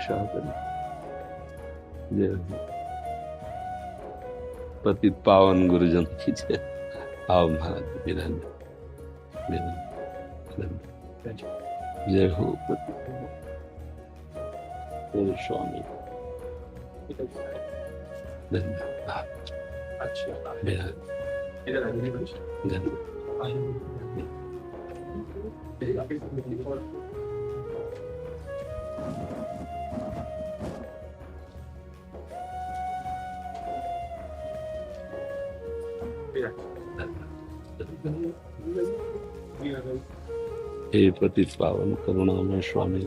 वर्षा करें। जय हो। पतित पावन गुरुजन की जय। आओ महाराज विराज। जय हो पतित पावन स्वामी। धन्यवाद। विराज। हे पतित पावन करुणामय स्वामी।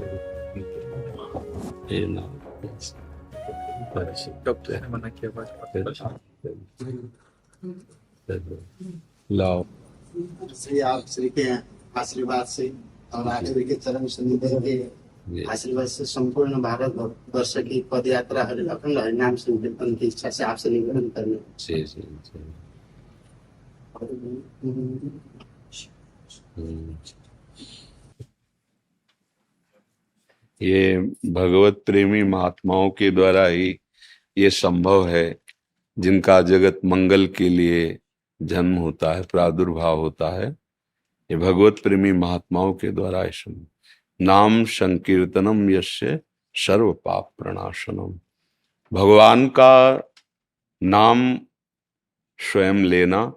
हे नाम डॉक्टर ने मना किया लाओ। श्री आप श्री के आशीर्वाद से और आप श्री के चरण सन्निधि के आशीर्वाद से संपूर्ण भारत वर्ष की पद यात्रा अखंड हरिनाम संकीर्तन की इच्छा से आपसे निवेदन करने। ये भगवत प्रेमी महात्माओं के द्वारा ही ये संभव है, जिनका जगत मंगल के लिए जन्म होता है, प्रादुर्भाव होता है। ये भगवत प्रेमी महात्माओं के द्वारा है। नाम संकीर्तनम यस्य सर्व पाप प्रणाशनम। भगवान का नाम स्वयं लेना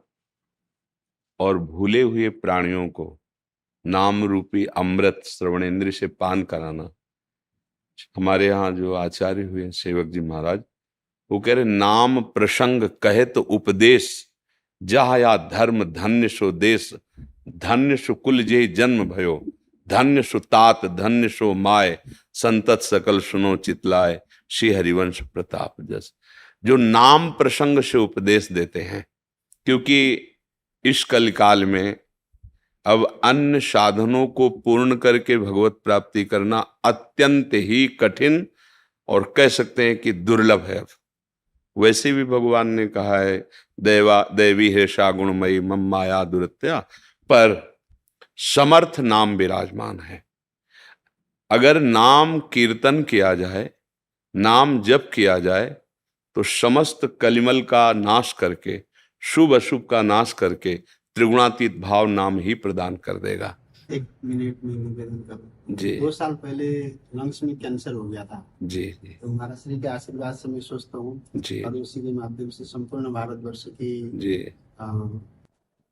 और भूले हुए प्राणियों को नाम रूपी अमृत श्रवणेंद्र से पान कराना। हमारे यहाँ जो आचार्य हुए सेवक जी महाराज, वो कह रहे नाम प्रसंग कहे तो उपदेश, जहा या धर्म धन्य सो देश, धन्य सो कुल जे जन्म भयो, धन्य सो तात धन्य सो माय, संतत सकल सुनो चितलाय, श्री हरिवंश प्रताप जस। जो नाम प्रसंग से उपदेश देते हैं, क्योंकि इस कलिकाल में अब अन्य साधनों को पूर्ण करके भगवत प्राप्ति करना अत्यंत ही कठिन और कह सकते हैं कि दुर्लभ है। अब वैसे भी भगवान ने कहा है दैवी है शागुणमयी मम माया दुरत्या, पर समर्थ नाम विराजमान है। अगर नाम कीर्तन किया जाए, नाम जप किया जाए, तो समस्त कलिमल का नाश करके, शुभ अशुभ का नाश करके त्रिगुणातीत भाव नाम ही प्रदान कर देगा। 1 मिनट में निवेदन करूं जी। 2 साल पहले लंग्स में कैंसर हो गया था जी। तो महाराज श्री के आशीर्वाद से मैं स्वस्थ हूँ जी। और उसी के माध्यम से संपूर्ण भारतवर्ष की जी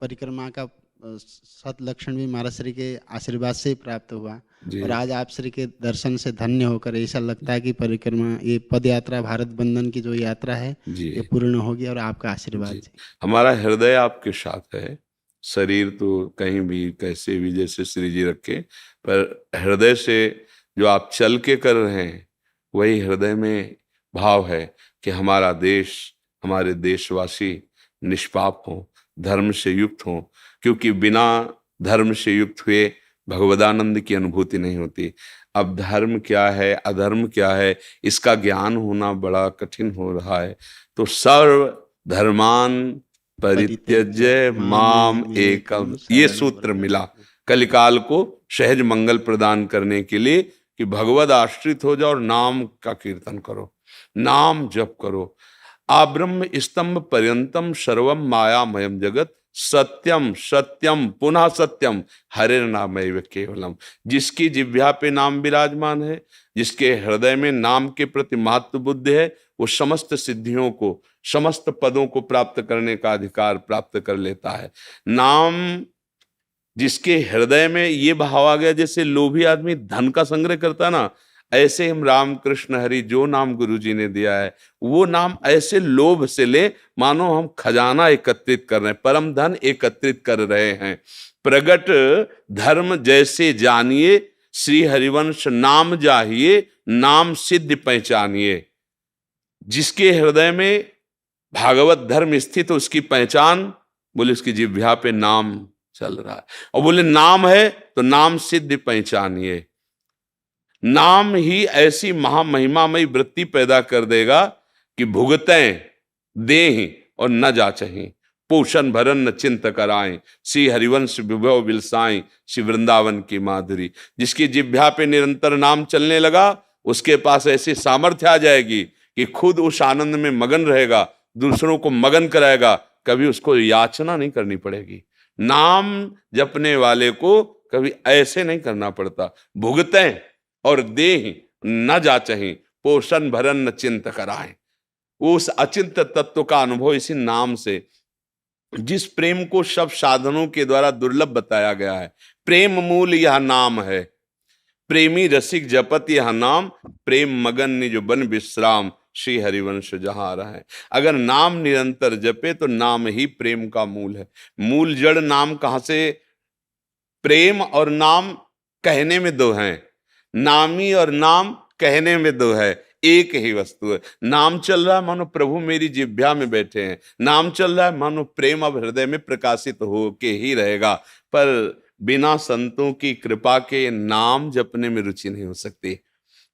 परिक्रमा का 7 लक्षण भी महाराज श्री के आशीर्वाद से प्राप्त हुआ। और आज आप श्री के दर्शन से धन्य होकर ऐसा लगता है कि परिक्रमा, ये पद यात्रा, भारत बंधन की जो यात्रा है, ये पूर्ण होगी और आपका आशीर्वाद से। हमारा हृदय आपके साथ है। शरीर तो कहीं भी कैसे भी जैसे श्री जी रखे, पर हृदय से जो आप चल के कर रहे हैं, वही हृदय में भाव है कि हमारा देश, हमारे देशवासी निष्पाप हों, धर्म से युक्त हों, क्योंकि बिना धर्म से युक्त हुए भगवदानंद की अनुभूति नहीं होती। अब धर्म क्या है, अधर्म क्या है, इसका ज्ञान होना बड़ा कठिन हो रहा है। तो सर्व धर्मान परित्यज्य माम एकम, ये सूत्र मिला कलिकाल को सहज मंगल प्रदान करने के लिए कि भगवद आश्रित हो जाओ और नाम का कीर्तन करो, नाम जप करो। आब्रह्म स्तंभ पर्यंतम सर्वम मायामयम जगत, सत्यम सत्यम पुनः सत्यम हरे नामैव केवलम। जिसकी जिह्वा पे नाम विराजमान है, जिसके हृदय में नाम के प्रति महत्व बुद्धि है, वो समस्त सिद्धियों को, समस्त पदों को प्राप्त करने का अधिकार प्राप्त कर लेता है। नाम जिसके हृदय में ये भाव आ गया, जैसे लोभी आदमी धन का संग्रह करता ना, ऐसे हम राम कृष्ण हरि जो नाम गुरु जी ने दिया है, वो नाम ऐसे लोभ से ले मानो हम खजाना एकत्रित कर रहे हैं, परम धन एकत्रित कर रहे हैं। प्रगट धर्म जैसे जानिए, श्री हरिवंश नाम जाहिए, नाम सिद्ध पहचानिए। जिसके हृदय में भागवत धर्म स्थित, उसकी पहचान, बोले उसकी जिह्वा पे नाम चल रहा है, और बोले नाम है तो नाम सिद्ध पहचानिए। नाम ही ऐसी महामहिमामयी वृत्ति पैदा कर देगा कि भुगतें दें और न जाचहीं, पोषण भरन न चिंत कराएं, श्री हरिवंश विभव बिलसाएं, श्री वृंदावन की माधुरी। जिसकी जिह्वा पे निरंतर नाम चलने लगा, उसके पास ऐसी सामर्थ्य आ जाएगी कि खुद उस आनंद में मगन रहेगा, दूसरों को मगन कराएगा, कभी उसको याचना नहीं करनी पड़ेगी। नाम जपने वाले को कभी ऐसे नहीं करना पड़ता, भुगतें और देहि न जाचहीं, पोषण भरन न चिंत कराएं। उस अचिंत तत्व का अनुभव इसी नाम से, जिस प्रेम को सब साधनों के द्वारा दुर्लभ बताया गया है। प्रेम मूल यह नाम है, प्रेमी रसिक जपत यह नाम, प्रेम मगन निज बन विश्राम, श्री हरिवंश जहां रहा है। अगर नाम निरंतर जपे तो नाम ही प्रेम का मूल है। मूल जड़ नाम कहां से? प्रेम और नाम कहने में दो हैं, नामी और नाम कहने में दो है, एक ही वस्तु है। नाम चल रहा है मानो प्रभु मेरी जिह्वा में बैठे हैं, नाम चल रहा है मानो प्रेम अब हृदय में प्रकाशित हो के ही रहेगा। पर बिना संतों की कृपा के नाम जपने में रुचि नहीं हो सकती।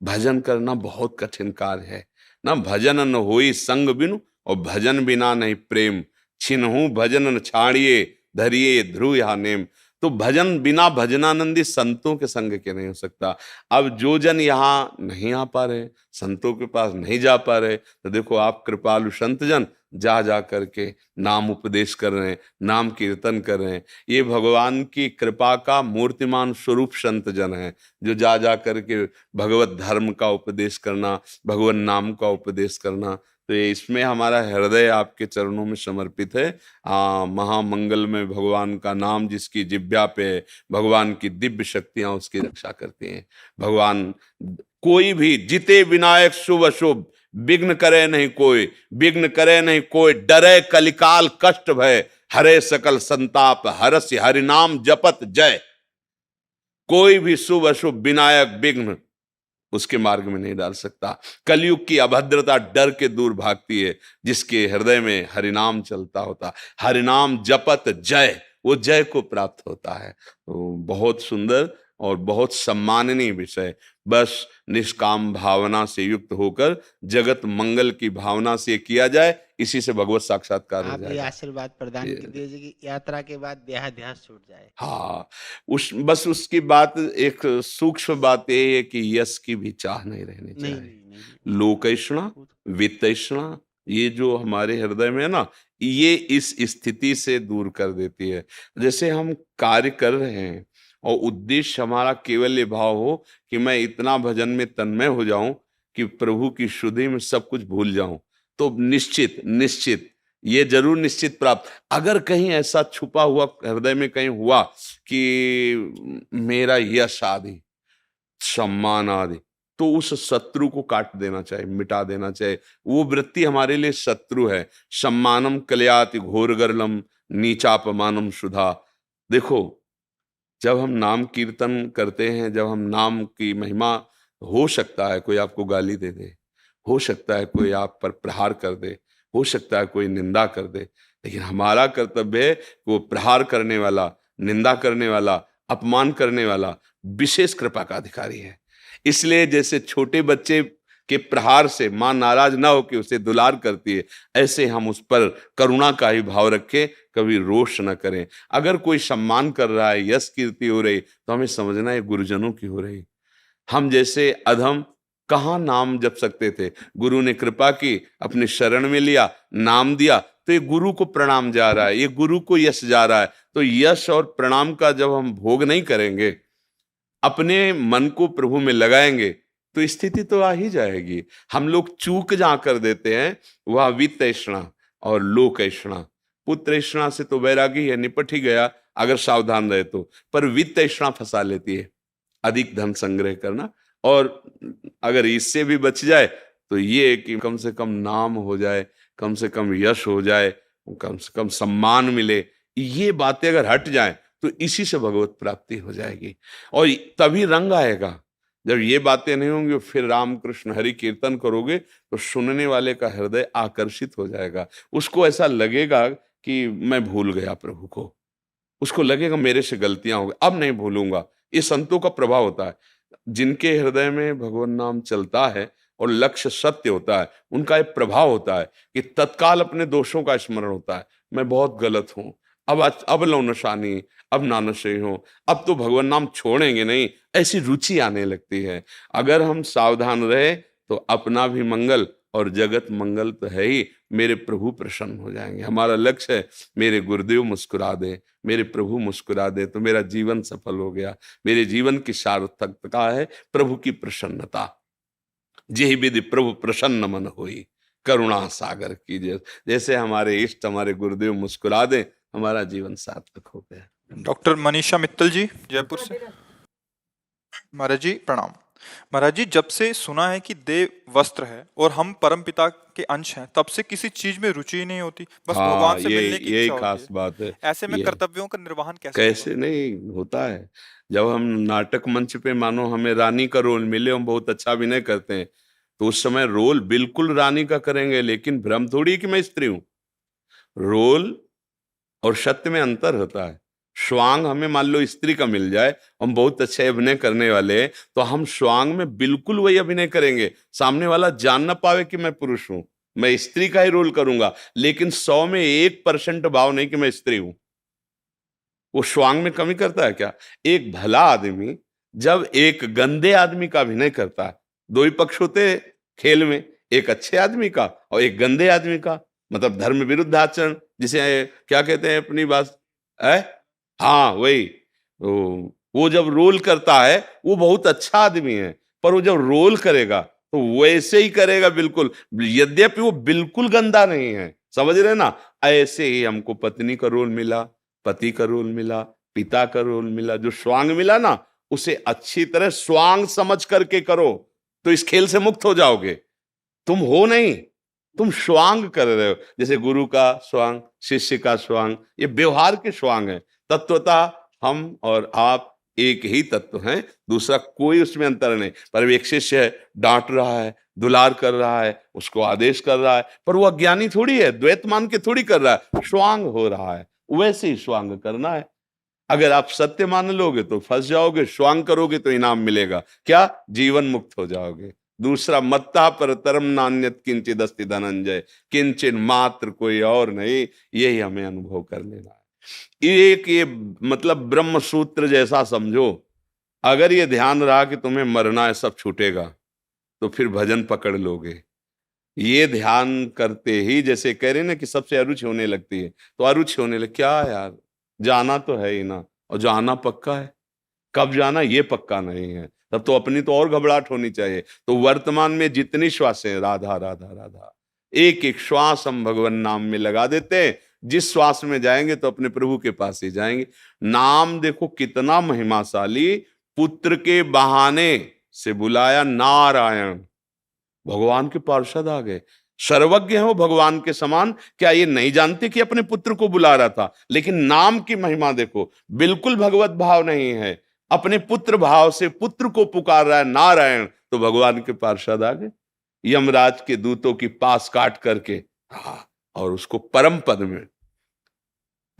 भजन करना बहुत कठिन कार्य है ना। भजन न होई संग बिनु, और भजन बिना नहीं प्रेम, छिनहु भजन न छाड़िए, धरिए ध्रुव यहाँ नेम। तो भजन बिना भजनानंदी संतों के संग के नहीं हो सकता। अब जो जन यहाँ नहीं आ पा रहे, संतों के पास नहीं जा पा रहे, तो देखो आप कृपालु संत जन जा जा करके नाम उपदेश कर रहे हैं, नाम कीर्तन कर रहे हैं। ये भगवान की कृपा का मूर्तिमान स्वरूप संत जन है, जो जा जा करके भगवत धर्म का उपदेश करना, भगवान नाम का उपदेश करना। तो ये इसमें हमारा हृदय आपके चरणों में समर्पित है। महामंगल में भगवान का नाम जिसकी जिह्वा पे है, भगवान की दिव्य शक्तियां उसकी रक्षा करती हैं। भगवान कोई भी जिते विनायक शुभ अशुभ, विघ्न करे नहीं कोई, विघ्न करे नहीं कोई, डरे कलिकाल कष्ट भय, हरे सकल संताप हरसि हरिनाम जपत जय। कोई भी शुभ अशुभ विनायक विघ्न उसके मार्ग में नहीं डाल सकता। कलयुग की अभद्रता डर के दूर भागती है जिसके हृदय में हरिनाम चलता होता, हरिनाम जपत जय, वो जय को प्राप्त होता है। तो बहुत सुंदर और बहुत सम्माननीय विषय। बस निष्काम भावना से युक्त होकर जगत मंगल की भावना से किया जाए, इसी से भगवत साक्षात्कार हो आप ये जाएगा। आशीर्वाद प्रदान कर दीजिए कि यात्रा के बाद देहाध्यास छूट जाए। हाँ, बस उसकी बात, एक सूक्ष्म बात ये है कि यश की भी चाह नहीं रहनी नहीं चाहिए। नहीं नहीं, लोकैषणा वित्तैषणा, ये जो हमारे हृदय में है ना, ये इस स्थिति से दूर कर देती है। जैसे हम कार्य कर रहे हैं और उद्देश्य हमारा केवल ये भाव हो कि मैं इतना भजन में तन्मय हो जाऊं कि प्रभु की शुद्धि में सब कुछ भूल जाऊं, तो निश्चित निश्चित ये जरूर निश्चित प्राप्त। अगर कहीं ऐसा छुपा हुआ हृदय में कहीं हुआ कि मेरा यश आदि सम्मान आदि, तो उस शत्रु को काट देना चाहिए, मिटा देना चाहिए। वो वृत्ति हमारे लिए शत्रु है। सम्मानम कलयाति घोरगरलम नीचापमानम सुधा। देखो, जब हम नाम कीर्तन करते हैं, जब हम नाम की महिमा, हो सकता है कोई आपको गाली दे दे, हो सकता है कोई आप पर प्रहार कर दे, हो सकता है कोई निंदा कर दे, लेकिन हमारा कर्तव्य है कि वो प्रहार करने वाला, निंदा करने वाला, अपमान करने वाला विशेष कृपा का अधिकारी है। इसलिए जैसे छोटे बच्चे के प्रहार से मां नाराज ना होकर उसे दुलार करती है, ऐसे हम उस पर करुणा का ही भाव रखें, कभी रोष न करें। अगर कोई सम्मान कर रहा है, यश कीर्ति हो रही, तो हमें समझना है गुरुजनों की हो रही। हम जैसे अधम कहाँ नाम जप सकते थे? गुरु ने कृपा की, अपने शरण में लिया, नाम दिया, तो ये गुरु को प्रणाम जा रहा है, ये गुरु को यश जा रहा है। तो यश और प्रणाम का जब हम भोग नहीं करेंगे, अपने मन को प्रभु में लगाएंगे, तो स्थिति तो आ ही जाएगी। हम लोग चूक जहां कर देते हैं वह वित्तैषणा और लोकैषणा। पुत्रैषणा से तो वैरागी है, निपट ही गया अगर सावधान रहे तो, पर वित्तैषणा फंसा लेती है, अधिक धन संग्रह करना। और अगर इससे भी बच जाए तो ये कि कम से कम नाम हो जाए, कम से कम यश हो जाए, कम से कम सम्मान मिले, ये बातें अगर हट जाएं तो इसी से भगवत प्राप्ति हो जाएगी। और तभी रंग आएगा। जब ये बातें नहीं होंगी, फिर राम कृष्ण हरि कीर्तन करोगे तो सुनने वाले का हृदय आकर्षित हो जाएगा। उसको ऐसा लगेगा कि मैं भूल गया प्रभु को, उसको लगेगा मेरे से गलतियां हो गई, अब नहीं भूलूंगा। ये संतों का प्रभाव होता है। जिनके हृदय में भगवान नाम चलता है और लक्ष्य सत्य होता है, उनका एक प्रभाव होता है कि तत्काल अपने दोषों का स्मरण होता है। मैं बहुत गलत हूं, अब लो नशानी, अब नानशे हो, अब तो भगवान नाम छोड़ेंगे नहीं, ऐसी रुचि आने लगती है। अगर हम सावधान रहे तो अपना भी मंगल और जगत मंगल तो है ही, मेरे प्रभु प्रसन्न हो जाएंगे। हमारा लक्ष्य है मेरे गुरुदेव मुस्कुरा दे, मेरे प्रभु मुस्कुरा दे तो मेरा जीवन सफल हो गया। मेरे जीवन की सार्थकता है प्रभु की प्रसन्नता। जेहि विधि प्रभु प्रसन्न मन होई, करुणा सागर कीजिए। जैसे हमारे इष्ट हमारे गुरुदेव मुस्कुरा दे, हमारा जीवन सार्थक हो गया। डॉक्टर मनीषा मित्तल जी जयपुर से। महाराज जी प्रणाम। महाराज जी, जब से सुना है कि देव वस्त्र है और हम परमपिता के अंश हैं, तब से किसी चीज में रुचि ही नहीं होती, बस हाँ, भगवान से मिलने की यही इच्छा होती खास है। बात है। ऐसे में ये कर्तव्यों का निर्वहन कैसे कैसे नहीं होता है। जब हम नाटक मंच पे मानो हमें रानी का रोल मिले, हम बहुत अच्छा अभिनय करते हैं, तो उस समय रोल बिल्कुल रानी का करेंगे, लेकिन भ्रम थोड़ी कि मैं स्त्री हूं। रोल और सत्य में अंतर होता है। स्वांग हमें मान लो स्त्री का मिल जाए, हम बहुत अच्छे अभिनय करने वाले हैं, तो हम स्वांग में बिल्कुल वही अभिनय करेंगे, सामने वाला जान ना पावे कि मैं पुरुष हूं, मैं स्त्री का ही रोल करूंगा, लेकिन 100 में 1% भाव नहीं कि मैं स्त्री हूं। वो स्वांग में कमी करता है क्या? एक भला आदमी जब एक गंदे आदमी का अभिनय करता है, दो ही पक्ष होते हैं खेल में, एक अच्छे आदमी का और एक गंदे आदमी का, मतलब धर्म विरुद्ध आचरण, जिसे क्या कहते हैं अपनी बात है। हाँ वही। वो जब रोल करता है वो बहुत अच्छा आदमी है, पर वो जब रोल करेगा तो वैसे ही करेगा बिल्कुल, यद्यपि वो बिल्कुल गंदा नहीं है। समझ रहे ना? ऐसे ही हमको पत्नी का रोल मिला, पति का रोल मिला, पिता का रोल मिला, जो स्वांग मिला ना, उसे अच्छी तरह स्वांग समझ करके करो, तो इस खेल से मुक्त हो जाओगे। तुम हो नहीं, तुम स्वांग कर रहे हो। जैसे गुरु का स्वांग, शिष्य का स्वांग, ये व्यवहार के स्वांग है। तत्वतः हम और आप एक ही तत्व हैं, दूसरा कोई उसमें अंतर नहीं। पर एक शिष्य है, डांट रहा है, दुलार कर रहा है, उसको आदेश कर रहा है, पर वो अज्ञानी थोड़ी है, द्वैत मान के थोड़ी कर रहा है, स्वांग हो रहा है। वैसे ही स्वांग करना है। अगर आप सत्य मान लोगे तो फंस जाओगे, स्वांग करोगे तो इनाम मिलेगा। क्या? जीवन मुक्त हो जाओगे। दूसरा, मत्ता परतरम नान्यत किंचिद अस्ति धनंजय, किंचिन मात्र कोई और नहीं, यही हमें अनुभव कर लेना है। एक ये मतलब ब्रह्म सूत्र जैसा समझो। अगर ये ध्यान रहा कि तुम्हें मरना है, सब छूटेगा, तो फिर भजन पकड़ लोगे। ये ध्यान करते ही, जैसे कह रहे ना कि सबसे अरुचि होने लगती है, तो अरुचि होने लग, क्या यार जाना तो है ही ना, और जाना पक्का है, कब जाना ये पक्का नहीं है, तब तो अपनी तो और घबराहट होनी चाहिए। तो वर्तमान में जितनी श्वासें, राधा राधा राधा, एक एक श्वास हम भगवान नाम में लगा देते हैं। जिस श्वास में जाएंगे तो अपने प्रभु के पास ही जाएंगे। नाम देखो कितना महिमाशाली, पुत्र के बहाने से बुलाया नारायण, भगवान के पार्षद आ गए। सर्वज्ञ हो भगवान के समान, क्या ये नहीं जानते कि अपने पुत्र को बुला रहा था? लेकिन नाम की महिमा देखो, बिल्कुल भगवत भाव नहीं है, अपने पुत्र भाव से पुत्र को पुकार रहा है नारायण, तो भगवान के पार्षद आ गए, यमराज के दूतों की पास काट करके, और उसको परम पद में,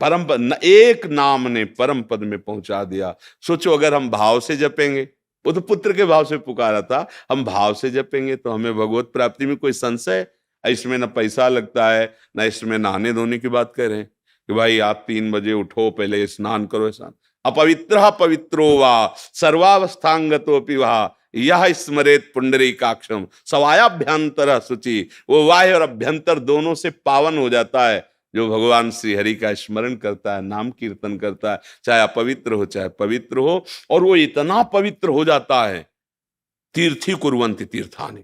परम पद, एक नाम ने परम पद में पहुंचा दिया। सोचो अगर हम भाव से जपेंगे, वो तो पुत्र के भाव से पुकारा था, हम भाव से जपेंगे तो हमें भगवत प्राप्ति में कोई संशय? इसमें ना पैसा लगता है, ना इसमें नहाने धोने की बात कर रहे हैं कि भाई आप 3 बजे उठो, पहले स्नान करो। स्नान अपवित्र पवित्रो वा सर्वावस्थांगतोपि वा यह स्मरेत पुंडरीकाक्षम सवायाभ्यंतर शुचि, वो वाह्य और अभ्यंतर दोनों से पावन हो जाता है जो भगवान श्री हरि का स्मरण करता है, नाम कीर्तन करता है, चाहे अपवित्र हो चाहे पवित्र हो। और वो इतना पवित्र हो जाता है, तीर्थी कुर्वन्ति तीर्थानि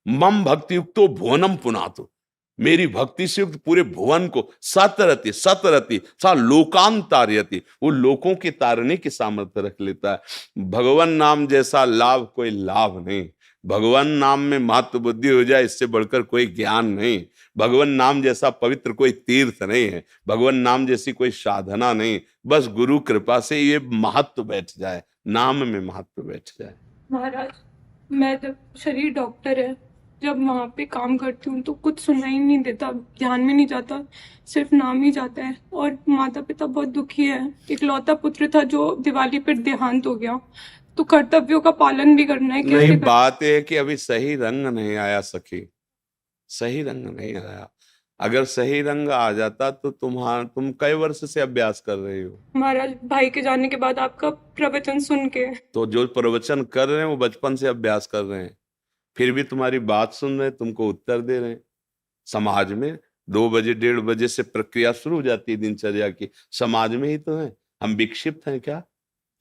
मम भक्ति युक्तो भुवनम पुनातु, मेरी भक्ति से युक्त पूरे भुवन को सतरति सतरति सा लोकांतार्यति, वो लोकों के तारने की सामर्थ्य रख लेता है। भगवान नाम जैसा लाभ कोई लाभ नहीं। भगवान नाम में महत्व बुद्धि हो जाए, इससे बढ़कर कोई ज्ञान नहीं। भगवान नाम जैसा पवित्र कोई तीर्थ नहीं है, भगवान नाम जैसी कोई साधना नहीं। बस गुरु कृपा से ये महत्व बैठ जाए, नाम में महत्व बैठ जाए। महाराज, मैं जब शरीर डॉक्टर है, जब वहाँ पे काम करती हूँ तो कुछ सुनाई नहीं देता, ध्यान में नहीं जाता, सिर्फ नाम ही जाता है। और माता पिता बहुत दुखी है, इकलौता पुत्र था जो दिवाली पर देहांत हो गया, तो कर्तव्यों का पालन भी करना है। नहीं, बात है कि अभी सही रंग नहीं आया सखी, सही रंग नहीं आया। अगर सही रंग आ जाता तो तुम कई वर्ष से अभ्यास कर रहे हो? महाराज, भाई के जाने के बाद आपका प्रवचन सुन के। तो जो प्रवचन कर रहे हैं वो बचपन से अभ्यास कर रहे हैं, फिर भी तुम्हारी बात सुन रहे हैं, तुमको उत्तर दे रहे हैं। समाज में 2 बजे 1:30 बजे से प्रक्रिया शुरू हो जाती है दिनचर्या की। समाज में ही तो है। हम विक्षिप्त हैं क्या?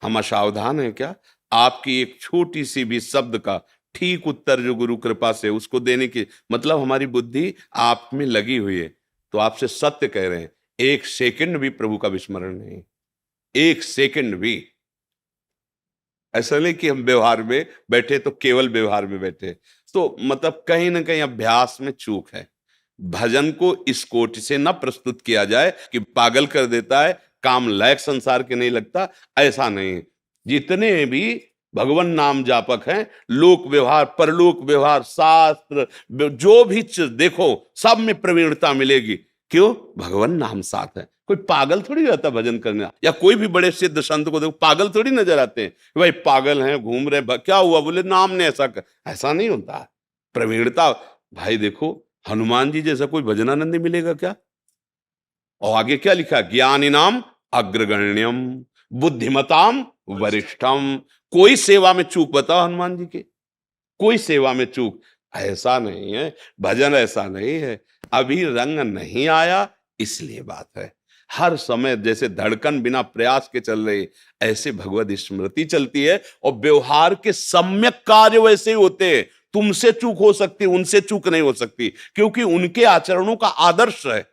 हम असावधान हैं क्या? आपकी एक छोटी सी भी शब्द का ठीक उत्तर जो गुरु कृपा से उसको देने की मतलब हमारी बुद्धि आप में लगी हुई है। तो आपसे सत्य कह रहे हैं, 1 सेकंड भी प्रभु का विस्मरण नहीं, 1 सेकंड भी। ऐसा नहीं कि हम व्यवहार में बैठे तो केवल व्यवहार में बैठे। तो मतलब कहीं ना कहीं अभ्यास में चूक है। भजन को इस कोटि से न प्रस्तुत किया जाए कि पागल कर देता है, काम लायक संसार के नहीं लगता, ऐसा नहीं। जितने भी भगवान नाम जापक हैं, लोक व्यवहार, परलोक व्यवहार, शास्त्र, जो भी चीज देखो सब में प्रवीणता मिलेगी। क्यों? भगवान नाम साथ है। कोई पागल थोड़ी रहता भजन करने, या कोई भी बड़े सिद्ध संत को देखो पागल थोड़ी नजर आते हैं, भाई पागल हैं घूम रहे, क्या हुआ? बोले नाम ने ऐसा कर। ऐसा नहीं होता है प्रवीणता। भाई देखो हनुमान जी जैसा कोई भजनानंदी मिलेगा क्या? और आगे क्या लिखा? ज्ञानी नाम अग्रगण्यम बुद्धिमताम वरिष्ठम। कोई सेवा में चूक बताओ हनुमान जी के? कोई सेवा में चूक? ऐसा नहीं है। भजन ऐसा नहीं है। अभी रंग नहीं आया इसलिए बात है। हर समय जैसे धड़कन बिना प्रयास के चल रही, ऐसे भगवत स्मृति चलती है और व्यवहार के सम्यक कार्य वैसे ही होते हैं। तुमसे चूक हो सकती, उनसे चूक नहीं हो सकती, क्योंकि उनके आचरणों का आदर्श है।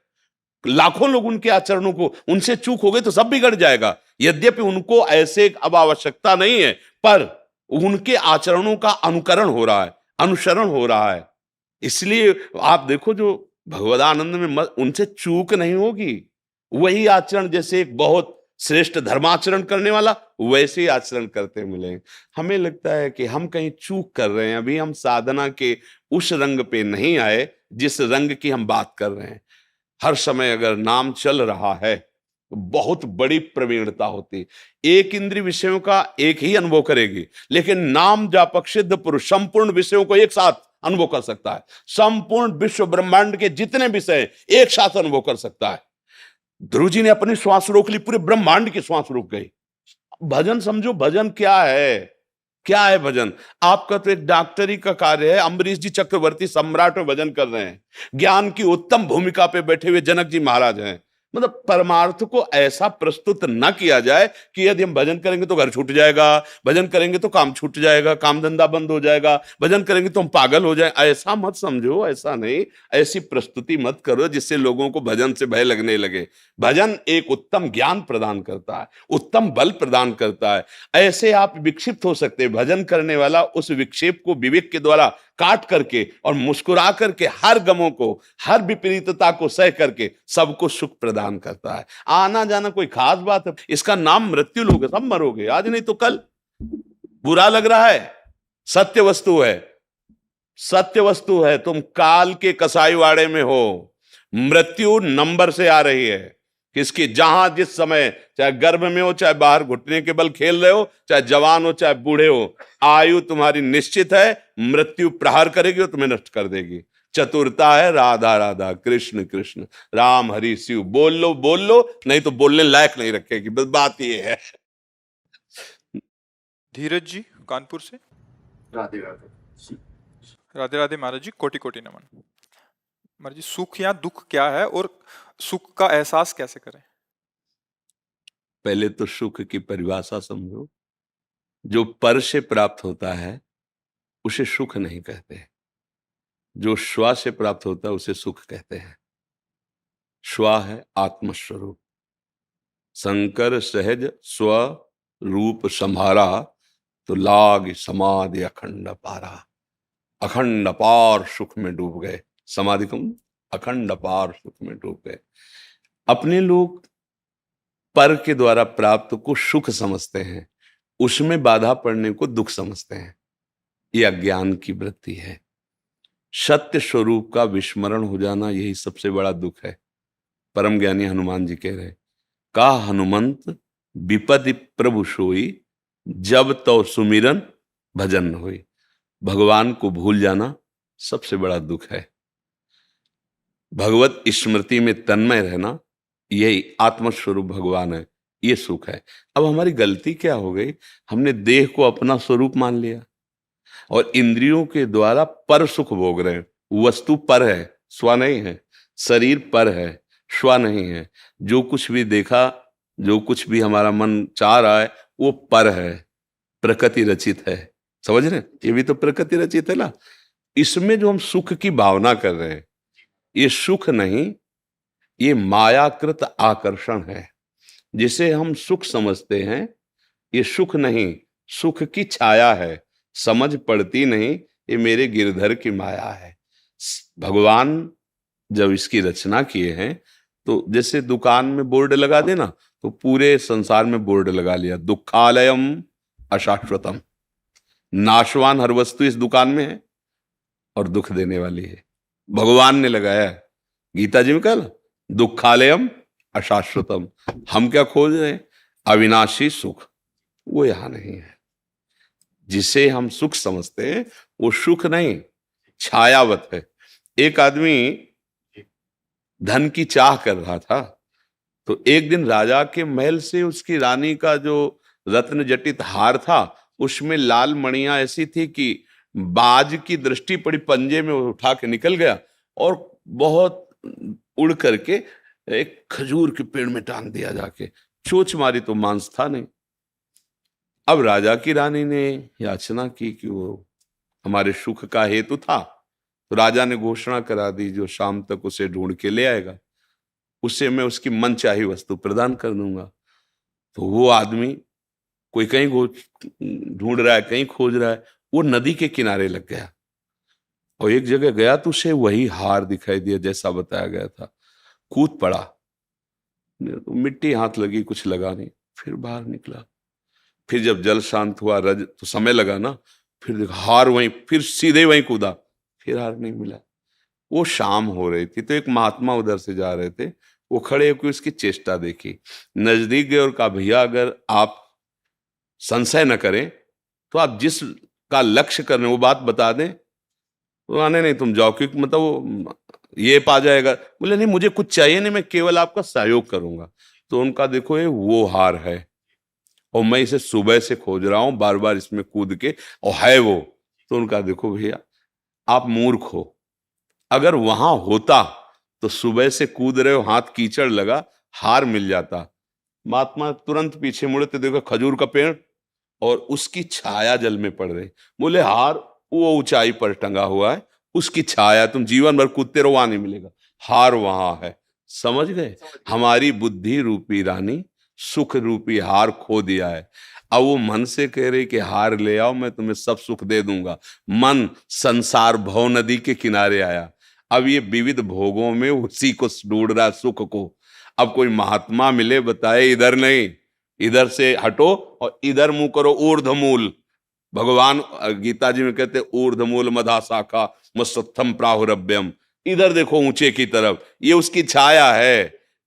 लाखों लोग उनके आचरणों को, उनसे चूक हो गई तो सब बिगड़ जाएगा। यद्यपि उनको ऐसे अब आवश्यकता नहीं है, पर उनके आचरणों का अनुकरण हो रहा है, अनुसरण हो रहा है। इसलिए आप देखो जो भगवदानंद में उनसे चूक नहीं होगी। वही आचरण जैसे एक बहुत श्रेष्ठ धर्माचरण करने वाला वैसे ही आचरण करते मिले। हमें लगता है कि हम कहीं चूक कर रहे हैं, अभी हम साधना के उस रंग पे नहीं आए जिस रंग की हम बात कर रहे हैं। हर समय अगर नाम चल रहा है तो बहुत बड़ी प्रवीणता होती। एक इंद्रिय विषयों का एक ही अनुभव करेगी, लेकिन नाम जापक सिद्ध पुरुष संपूर्ण विषयों को एक साथ अनुभव कर सकता है। संपूर्ण विश्व ब्रह्मांड के जितने विषय एक साथ अनुभव कर सकता है। ध्रुव जी ने अपनी श्वास रोक ली, पूरे ब्रह्मांड की श्वास रुक गई। भजन समझो, भजन क्या है? क्या है भजन? आपका तो एक डॉक्टरी का कार्य है। अम्बरीश जी चक्रवर्ती सम्राट में भजन कर रहे हैं, ज्ञान की उत्तम भूमिका पे बैठे हुए जनक जी महाराज हैं। मतलब परमार्थ को ऐसा प्रस्तुत न किया जाए कि यदि हम भजन करेंगे तो घर छूट जाएगा, भजन करेंगे तो काम छूट जाएगा, काम धंधा बंद हो जाएगा, भजन करेंगे तो हम पागल हो जाए। ऐसा मत समझो, ऐसा नहीं। ऐसी प्रस्तुति मत करो जिससे लोगों को भजन से भय लगने लगे। भजन एक उत्तम ज्ञान प्रदान करता है, उत्तम बल प्रदान करता है। ऐसे आप विक्षिप्त हो सकते हैं। भजन करने वाला उस विक्षेप को विवेक के द्वारा काट करके और मुस्कुरा करके हर गमों को, हर विपरीतता को सह करके सबको सुख प्रदान करता है। आना जाना कोई खास बात है? इसका नाम मृत्यु लोग, सब मरोगे, आज नहीं तो कल। बुरा लग रहा है, सत्य वस्तु है, सत्य वस्तु है। तुम काल के कसाईवाड़े में हो। मृत्यु नंबर से आ रही है। किसकी? जहां जिस समय, चाहे गर्भ में हो, चाहे बाहर घुटने के बल खेल रहे हो, चाहे जवान हो, चाहे बूढ़े हो, आयु तुम्हारी निश्चित है। मृत्यु प्रहार करेगी और तुम्हें नष्ट कर देगी। चतुरता है राधा राधा कृष्ण कृष्ण राम हरि शिव। बोल लो, नहीं तो बोलने लायक नहीं रखेगी। बस बात ये है। धीरज जी कानपुर से। राधे राधे। राधे राधे महाराज जी, कोटि कोटि नमन। महाराज जी, सुख या दुख क्या है और सुख का एहसास कैसे करें? पहले तो सुख की परिभाषा समझो। जो पर से प्राप्त होता है उसे सुख नहीं कहते। जो स्व से प्राप्त होता है उसे सुख कहते हैं। स्व है आत्मस्वरूप। शंकर सहज स्व रूप संभारा, तो लाग समाधि अखंड पारा। अखंड अपार सुख में डूब गए। समाधि कम, अखंड अपार सुख में डूब गए। अपने लोग पर के द्वारा प्राप्त को सुख समझते हैं, उसमें बाधा पड़ने को दुख समझते हैं। यह अज्ञान की वृत्ति है। सत्य स्वरूप का विस्मरण हो जाना यही सबसे बड़ा दुख है। परम ज्ञानी हनुमान जी कह रहे, का हनुमंत विपदि प्रभु सोई, जब तो सुमिरन भजन न होई। भगवान को भूल जाना सबसे बड़ा दुख है। भगवत स्मृति में तन्मय रहना, यही आत्मस्वरूप भगवान है, ये सुख है। अब हमारी गलती क्या हो गई, हमने देह को अपना स्वरूप मान लिया और इंद्रियों के द्वारा पर सुख भोग रहे हैं। वस्तु पर है, स्व नहीं है। शरीर पर है, स्व नहीं है। जो कुछ भी देखा, जो कुछ भी हमारा मन चाह रहा है, वो पर है, प्रकृति रचित है। समझ रहे हैं? ये भी तो प्रकृति रचित है ना। इसमें जो हम सुख की भावना कर रहे हैं, ये सुख नहीं, ये मायाकृत आकर्षण है। जिसे हम सुख समझते हैं, ये सुख नहीं, सुख की छाया है। समझ पड़ती नहीं, ये मेरे गिरधर की माया है। भगवान जब इसकी रचना किए हैं, तो जैसे दुकान में बोर्ड लगा देना, तो पूरे संसार में बोर्ड लगा लिया, दुखालयम अशाश्वतम। नाशवान हर वस्तु इस दुकान में है और दुख देने वाली है। भगवान ने लगाया है। गीता जी में कहा, दुखालयम अशाश्वतम। हम क्या खोज रहे हैं? अविनाशी सुख। वो यहां नहीं है। जिसे हम सुख समझते हैं, वो सुख नहीं, छायावत है। एक आदमी धन की चाह कर रहा था, तो एक दिन राजा के महल से उसकी रानी का जो रत्न जटित हार था, उसमें लाल मणियां ऐसी थी कि बाज की दृष्टि पड़ी, पंजे में उठा के निकल गया और बहुत उड़ करके एक खजूर के पेड़ में टांग दिया जाके। चोंच मारी तो मांस था नहीं। अब राजा की रानी ने याचना की कि वो हमारे सुख का हेतु था, तो राजा ने घोषणा करा दी, जो शाम तक उसे ढूंढ के ले आएगा, उसे मैं उसकी मनचाही वस्तु प्रदान कर दूंगा। तो वो आदमी, कोई कहीं ढूंढ रहा है, कहीं खोज रहा है, वो नदी के किनारे लग गया और एक जगह गया तो उसे वही हार दिखाई दिया जैसा बताया गया था। कूद पड़ा, मिट्टी हाथ लगी, कुछ लगा नहीं, फिर बाहर निकला। फिर जब जल शांत हुआ, रज तो समय लगा ना, फिर देखा हार वहीं, फिर सीधे वहीं कूदा, फिर हार नहीं मिला। वो शाम हो रही थी, तो एक महात्मा उधर से जा रहे थे, वो खड़े होकर उसकी चेष्टा देखी, नजदीक गए और कहा, भैया अगर आप संशय न करें तो आप जिस का लक्ष्य कर रहे हैं वो बात बता दें। तो आने नहीं, तुम जाओ, क्योंकि मतलब वो ये पा जाएगा। बोले नहीं, मुझे कुछ चाहिए नहीं, मैं केवल आपका सहयोग करूंगा। तो उनका देखो, ये वो हार है और मैं इसे सुबह से खोज रहा हूं, बार बार इसमें कूद के, और है वो। तो उनका देखो भैया, आप मूर्ख हो। अगर वहां होता तो सुबह से कूद रहे हो, हाथ कीचड़ लगा, हार मिल जाता। महात्मा तुरंत पीछे मुड़े तो देखो खजूर का पेड़ और उसकी छाया जल में पड़ रही। बोले हार वो ऊंचाई पर टंगा हुआ है, उसकी छाया तुम जीवन भर कूदते रहो, वहां नहीं मिलेगा, हार वहां है। समझ गए? हमारी बुद्धि रूपी रानी सुख रूपी हार खो दिया है। अब वो मन से कह रही कि हार ले आओ, मैं तुम्हें सब सुख दे दूंगा। मन संसार भव नदी के किनारे आया। अब ये विविध भोगों में उसी को ढूंढ रहा, सुख को। अब कोई महात्मा मिले, बताए इधर नहीं, इधर से हटो और इधर मुंह करो, ऊर्ध्वमूल। भगवान गीता जी में कहते ऊर्ध्वमूल मधा शाखा मत्सत्थम प्राहुरभ्यम। इधर देखो ऊंचे की तरफ, ये उसकी छाया है।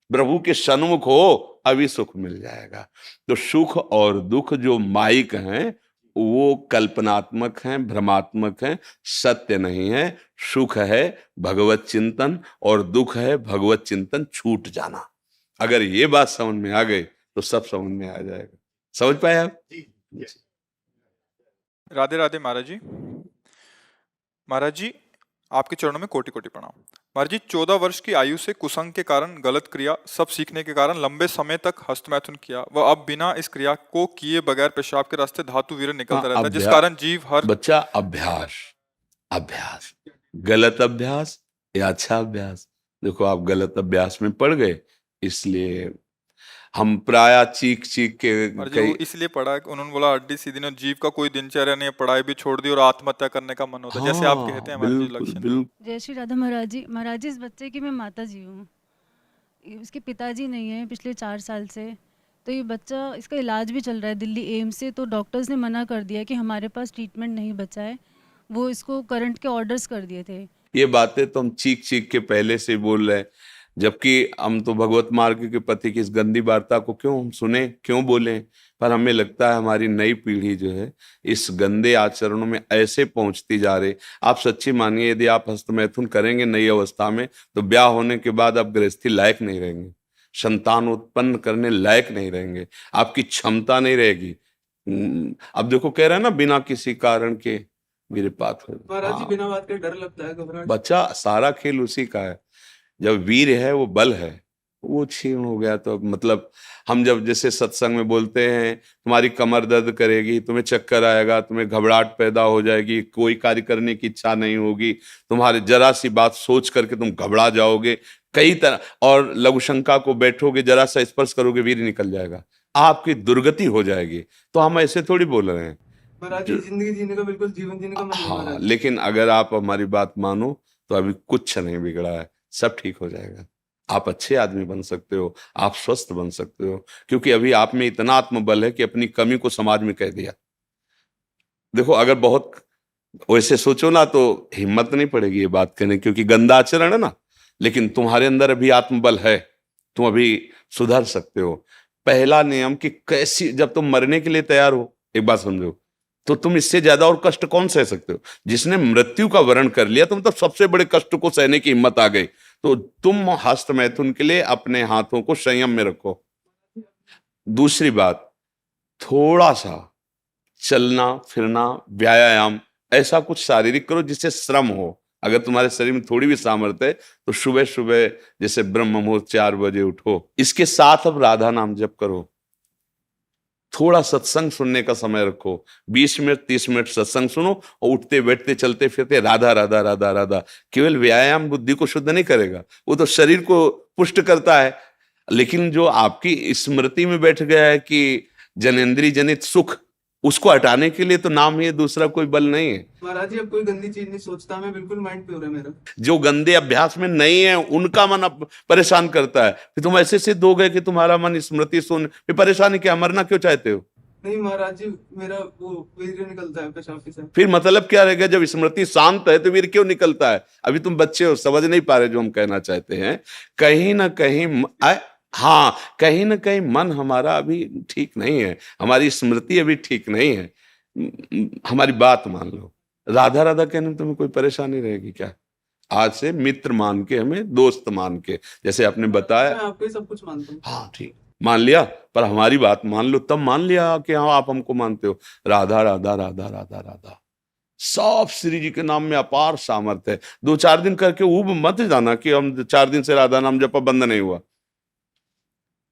प्रभु के सन्मुख हो, अभी सुख मिल जाएगा। तो सुख और दुख जो माइक हैं, वो कल्पनात्मक हैं, भ्रमात्मक हैं, सत्य नहीं है। सुख है भगवत चिंतन और दुख है भगवत चिंतन छूट जाना। अगर ये बात समझ में आ गई तो सब समझ में आ जाएगा। समझ पाए आप? राधे राधे महाराज जी। महाराज जी, आपके चरणों में कोटि कोटि प्रणाम। महाराज जी, 14 वर्ष की आयु से कुसंग के कारण, गलत क्रिया सब सीखने के कारण लंबे समय तक हस्तमैथुन किया, वह अब बिना इस क्रिया को किए बगैर पेशाब के रास्ते धातु वीर्य निकलता रहता है, जिस कारण जीव हर बच्चा अभ्यास अभ्यास, गलत अभ्यास या अच्छा अभ्यास। देखो आप गलत अभ्यास में पड़ गए, इसलिए हम प्राय चीख चीख के वो इसलिए पढ़ा कि उन्होंने बोला हड्डी सीधी ने, जीव का कोई दिनचर्या नहीं, पढ़ाई भी छोड़ दी और आत्महत्या करने का मन होता है, जैसे आप कहते हैं हमारे लक्ष्य। जय श्री राधा महाराज जी। महाराज जी, इस बच्चे की मैं माता जी हूँ, उसके पिताजी नहीं है पिछले 4 साल से। तो ये बच्चा, इसका इलाज भी चल रहा है दिल्ली एम्स से, तो डॉक्टर्स ने मना कर दिया कि हमारे पास ट्रीटमेंट नहीं बचा है, वो इसको करंट के ऑर्डर्स कर दिए थे। ये बातें तो हम चीख चीख के पहले से बोल रहे हैं। जबकि हम तो भगवत मार्ग के पति की इस गंदी वार्ता को क्यों हम सुने, क्यों बोलें? पर हमें लगता है हमारी नई पीढ़ी जो है इस गंदे आचरणों में ऐसे पहुंचती जा रही। आप सच्ची मानिए, यदि आप हस्तमैथुन करेंगे नई अवस्था में तो ब्याह होने के बाद आप गृहस्थी लायक नहीं रहेंगे, संतान उत्पन्न करने लायक नहीं रहेंगे, आपकी क्षमता नहीं रहेगी। अब देखो कह रहे हैं ना, बिना किसी कारण के वीरपात हो। महाराज जी, हाँ, बिना बात के डर लगता है, घबराहट। बच्चा, सारा खेल उसी का है। जब वीर है वो बल है, वो क्षीण हो गया तो मतलब हम जब जैसे सत्संग में बोलते हैं तुम्हारी कमर दर्द करेगी, तुम्हें चक्कर आएगा, तुम्हें घबराहट पैदा हो जाएगी, कोई कार्य करने की इच्छा नहीं होगी, तुम्हारे जरा सी बात सोच करके तुम घबरा जाओगे कई तरह, और लघु शंका को बैठोगे, जरा सा स्पर्श करोगे वीर निकल जाएगा, आपकी दुर्गति हो जाएगी। तो हम ऐसे थोड़ी बोल रहे हैं महाराज जी, जिंदगी जीने का बिल्कुल जीवन जीने का मन नहीं हाँ, महाराज। लेकिन अगर आप हमारी बात मानो तो अभी कुछ नहीं बिगड़ा है, सब ठीक हो जाएगा। आप अच्छे आदमी बन सकते हो, आप स्वस्थ बन सकते हो, क्योंकि अभी आप में इतना आत्मबल है कि अपनी कमी को समाज में कह दिया। देखो अगर बहुत वैसे सोचो ना तो हिम्मत नहीं पड़ेगी ये बात करने, क्योंकि गंदा आचरण है ना, लेकिन तुम्हारे अंदर अभी आत्मबल है, तुम अभी सुधर सकते हो। पहला नियम कि कैसी, जब तुम मरने के लिए तैयार हो, एक बात समझो, तो तुम इससे ज्यादा और कष्ट कौन सह सकते हो? जिसने मृत्यु का वरण कर लिया, तुम तो सबसे बड़े कष्ट को सहने की हिम्मत आ गई, तो तुम हस्त मैथुन के लिए अपने हाथों को संयम में रखो। दूसरी बात, थोड़ा सा चलना फिरना, व्यायाम, ऐसा कुछ शारीरिक करो जिससे श्रम हो। अगर तुम्हारे शरीर में थोड़ी भी सामर्थ्य है तो सुबह सुबह जैसे ब्रह्म मुहूर्त 4 बजे उठो। इसके साथ अब राधा नाम जप करो, थोड़ा सत्संग सुनने का समय रखो, 20 मिनट 30 मिनट सत्संग सुनो और उठते बैठते चलते फिरते राधा राधा राधा राधा। केवल व्यायाम बुद्धि को शुद्ध नहीं करेगा, वो तो शरीर को पुष्ट करता है, लेकिन जो आपकी स्मृति में बैठ गया है कि जनेंद्रिय जनित सुख, उसको हटाने के लिए तो नाम ही है, दूसरा कोई बल नहीं है। महाराज जी, अब कोई गंदी चीज नहीं सोचता, मैं बिल्कुल माइंड प्योर है मेरा। जो गंदे अभ्यास में नहीं है उनका मन अब परेशान करता है। फिर तुम ऐसे सिद्ध हो गए कि तुम्हारा मन स्मृति सुन, फिर परेशानी क्या, मरना क्यों चाहते हो? नहीं महाराज जी, मेरा वो वीर्य निकलता है पेशाब से। फिर मतलब क्या रहेगा? जब स्मृति शांत है तो वीर क्यों निकलता है? अभी तुम बच्चे हो, समझ नहीं पा रहे जो हम कहना चाहते हैं। कहीं ना कहीं हाँ, कहीं ना कहीं मन हमारा अभी ठीक नहीं है, हमारी स्मृति अभी ठीक नहीं है। हमारी बात मान लो, राधा राधा कहने में तुम्हें कोई परेशानी रहेगी क्या? आज से मित्र मान के, हमें दोस्त मान के, जैसे आपने बताया। मैं आपको ही सब कुछ मानता हूँ। हाँ ठीक, मान लिया, पर हमारी बात मान लो, तब मान लिया कि हाँ आप हमको मानते हो। राधा राधा राधा राधा राधा, सब श्री जी के नाम में अपार सामर्थ्य है। 2-4 दिन करके ऊब मत जाना कि हम 4 दिन से राधा नाम जपा बंद नहीं हुआ।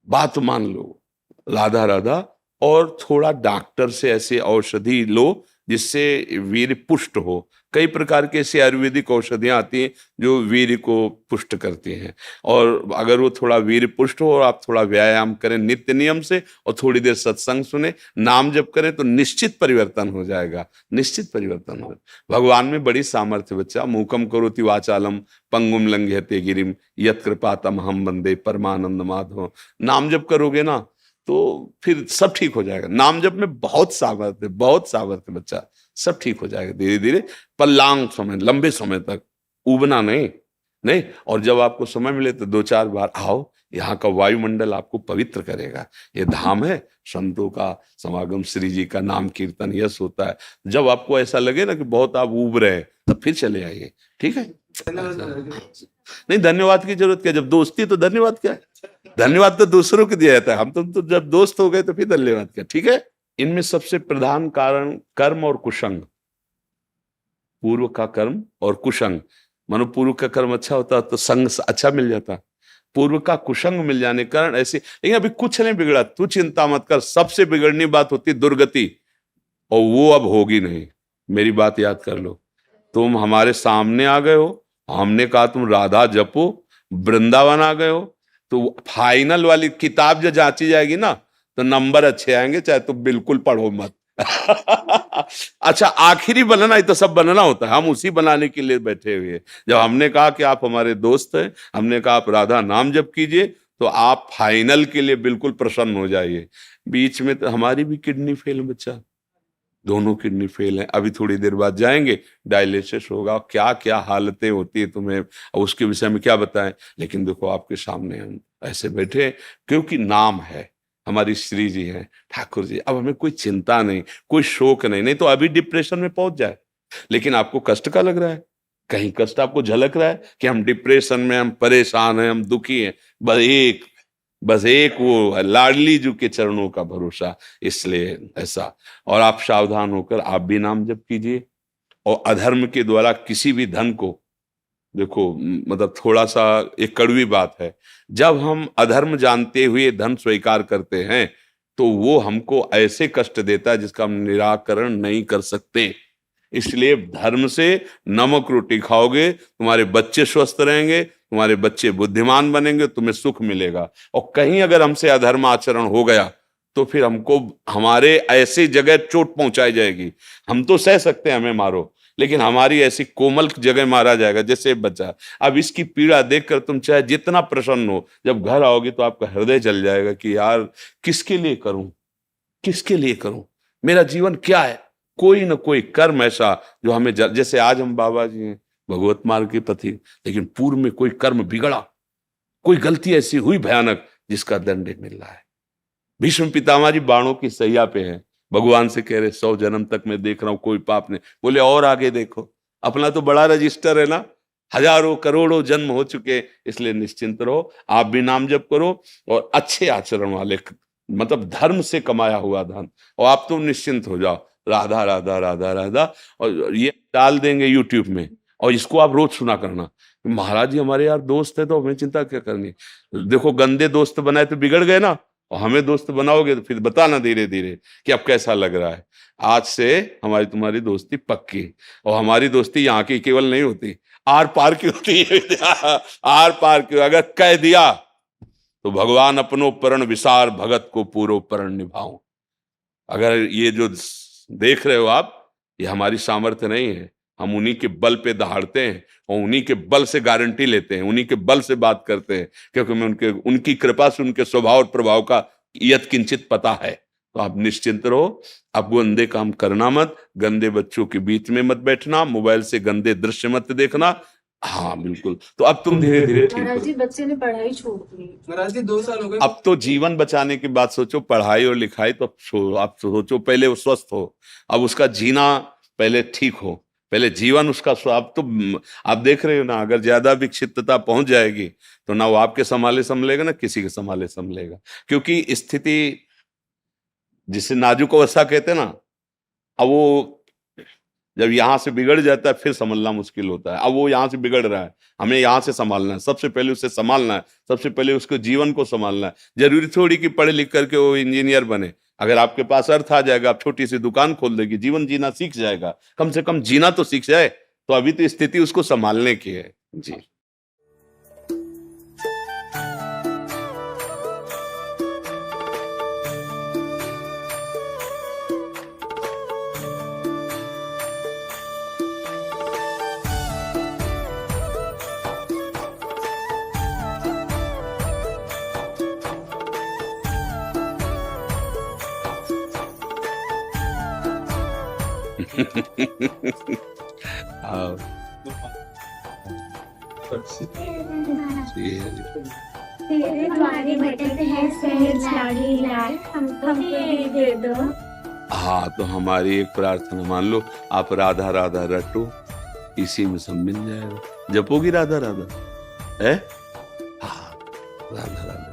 बात मान लो, राधा राधा, और थोड़ा डॉक्टर से ऐसे औषधि लो जिससे वीर्य पुष्ट हो। कई प्रकार के ऐसी आयुर्वेदिक औषधियां आती हैं जो वीर्य को पुष्ट करती हैं, और अगर वो थोड़ा वीर्य पुष्ट हो और आप थोड़ा व्यायाम करें नित्य नियम से और थोड़ी देर सत्संग सुने, नाम जप करें, तो निश्चित परिवर्तन हो जाएगा, निश्चित परिवर्तन हो। भगवान में बड़ी सामर्थ्य बच्चा। मूकम करोति वाचालम पंगुम लंघयते गिरिम यत् कृपातम हम वंदे परमानंद माधव। नाम जप करोगे ना तो फिर सब ठीक हो जाएगा। नाम जप में बहुत सामर्थ्य, बहुत सामर्थ्य बच्चा, सब ठीक हो जाएगा धीरे धीरे, पर लॉन्ग समय, लंबे समय तक, उबना नहीं। नहीं, और जब आपको समय मिले तो 2-4 बार आओ, यहाँ का वायुमंडल आपको पवित्र करेगा। ये धाम है, संतों का समागम, श्री जी का नाम कीर्तन यश होता है। जब आपको ऐसा लगे ना कि बहुत आप उब रहे हैं, तब फिर चले आइए, ठीक है? धन्यवाद महाराज जी। नहीं, धन्यवाद की जरूरत क्या, जब दोस्ती तो धन्यवाद क्या है? धन्यवाद तो दूसरों को दिया जाता है, हम तो जब दोस्त हो गए तो फिर धन्यवाद क्या, ठीक है? इनमें सबसे प्रधान कारण कर्म और कुसंग, पूर्व का कर्म और कुसंग। मानो पूर्व का कर्म अच्छा होता तो संग अच्छा मिल जाता, पूर्व का कुसंग मिल जाने कारण ऐसे। लेकिन अभी कुछ नहीं बिगड़ा, तू चिंता मत कर। सबसे बिगड़नी बात होती दुर्गति, और वो अब होगी नहीं। मेरी बात याद कर लो, तुम हमारे सामने आ गए हो, हमने कहा तुम राधा जपो, वृंदावन आ गए हो, तो फाइनल वाली किताब जो जांची जाएगी ना तो नंबर अच्छे आएंगे, चाहे तुम बिल्कुल पढ़ो मत। अच्छा, आखिरी बनना ही तो सब बनना होता है, हम उसी बनाने के लिए बैठे हुए। जब हमने कहा कि आप हमारे दोस्त हैं, हमने कहा आप राधा नाम जप कीजिए, तो आप फाइनल के लिए बिल्कुल प्रसन्न हो जाइए। बीच में तो हमारी भी किडनी फेल बच्चा, दोनों किडनी फेल हैं, अभी थोड़ी देर बाद जाएंगे, डायलिसिस होगा, क्या क्या हालतें होती है तुम्हें और उसके विषय में क्या बताएं। लेकिन देखो आपके सामने हम ऐसे बैठे हैं, क्योंकि नाम है, हमारी श्री जी हैं, ठाकुर जी। अब हमें कोई चिंता नहीं, कोई शोक नहीं, नहीं तो अभी डिप्रेशन में पहुंच जाए। लेकिन आपको कष्ट का लग रहा है, कहीं कष्ट आपको झलक रहा है कि हम डिप्रेशन में, हम परेशान हैं, हम दुखी हैं, बस एक वो लाडली जी के चरणों का भरोसा, इसलिए ऐसा। और आप सावधान होकर आप भी नाम जप कीजिए। और अधर्म के द्वारा किसी भी धन को, देखो मतलब थोड़ा सा एक कड़वी बात है, जब हम अधर्म जानते हुए धन स्वीकार करते हैं तो वो हमको ऐसे कष्ट देता है जिसका हम निराकरण नहीं कर सकते। इसलिए धर्म से नमक रोटी खाओगे, तुम्हारे बच्चे स्वस्थ रहेंगे, तुम्हारे बच्चे बुद्धिमान बनेंगे, तुम्हें सुख मिलेगा। और कहीं अगर हमसे अधर्म आचरण हो गया तो फिर हमको हमारे ऐसी जगह चोट पहुंचाई जाएगी। हम तो सह सकते हैं, हमें मारो, लेकिन हमारी ऐसी कोमल जगह मारा जाएगा जैसे बच्चा। अब इसकी पीड़ा देखकर तुम चाहे जितना प्रसन्न हो, जब घर आओगे तो आपका हृदय जल जाएगा कि यार किसके लिए करूं, किसके लिए करूं, मेरा जीवन क्या है। कोई ना कोई कर्म ऐसा जो हमें जैसे आज हम बाबा जी हैं भगवत मार्ग के पति, लेकिन पूर्व में कोई कर्म बिगड़ा, कोई गलती ऐसी हुई भयानक जिसका दंड मिल रहा है। भीष्म पितामह जी बाणों की सैया पे हैं, भगवान से कह रहे 100 जन्म तक मैं देख रहा हूं कोई पाप नहीं। बोले और आगे देखो, अपना तो बड़ा रजिस्टर है ना, हजारों करोड़ों जन्म हो चुके, इसलिए निश्चिंत रहो। आप भी नाम जप करो और अच्छे आचरण वाले, मतलब धर्म से कमाया हुआ धन, और आप तो निश्चिंत हो जाओ। राधा राधा राधा राधा, और ये डाल देंगे यूट्यूब में, और इसको आप रोज सुना करना। महाराज जी हमारे यार दोस्त है तो हमें चिंता क्या करनी। देखो गंदे दोस्त बनाए तो बिगड़ गए ना, और हमें दोस्त बनाओगे तो फिर बताना धीरे धीरे कि अब कैसा लग रहा है। आज से हमारी तुम्हारी दोस्ती पक्की, और हमारी दोस्ती यहाँ की केवल नहीं होती, आर पार की होती है। आर पार की, अगर कह दिया तो भगवान अपनो परण विसार, भगत को पूरो परण निभाऊं। अगर ये जो देख रहे हो आप, ये हमारी सामर्थ्य नहीं है, हम उन्हीं के बल पे दहाड़ते हैं और उन्हीं के बल से गारंटी लेते हैं, उन्हीं के बल से बात करते हैं, क्योंकि हमें उनकी कृपा से उनके स्वभाव और प्रभाव का यत किंचित पता है। तो आप निश्चिंत रहो, आप गंदे काम करना मत, गंदे बच्चों के बीच में मत बैठना, मोबाइल से गंदे दृश्य मत देखना। हाँ बिल्कुल। तो अब तुम धीरे धीरे ठीक महाराज जी हो। बच्चे ने पढ़ाई छोड़ दी। महाराज जी 2 साल हो गए। अब तो जीवन बचाने की बात सोचो, पढ़ाई और लिखाई तो आप सोचो, पहले वो स्वस्थ हो, अब उसका जीना पहले ठीक हो, पहले जीवन उसका। अब तो आप देख रहे हो ना, अगर ज्यादा विक्षिप्तता पहुंच जाएगी तो ना वो आपके संभाले संभलेगा, ना किसी के संभाले संभलेगा, क्योंकि स्थिति जिसे नाजुक अवस्था कहते हैं ना, अब वो जब यहां से बिगड़ जाता है फिर संभलना मुश्किल होता है। अब वो यहां से बिगड़ रहा है, हमें यहां से संभालना है, सबसे पहले उसे संभालना है, सबसे पहले उसको जीवन को संभालना है। जरूरी थोड़ी कि पढ़े लिख करके वो इंजीनियर बने। अगर आपके पास अर्थ आ जाएगा, आप छोटी सी दुकान खोल देगी, जीवन जीना सीख जाएगा, कम से कम जीना तो सीख जाए। तो अभी तो स्थिति उसको संभालने की है जी। हाँ, तेरे द्वारे भटक है सहज लागी लाल, हमको भी दे दो। हाँ, तो हमारी एक प्रार्थना मान लो, आप राधा राधा रटो, इसी में सब मिल जाएगा। जपोगी राधा राधा है? हाँ, राधा राधा।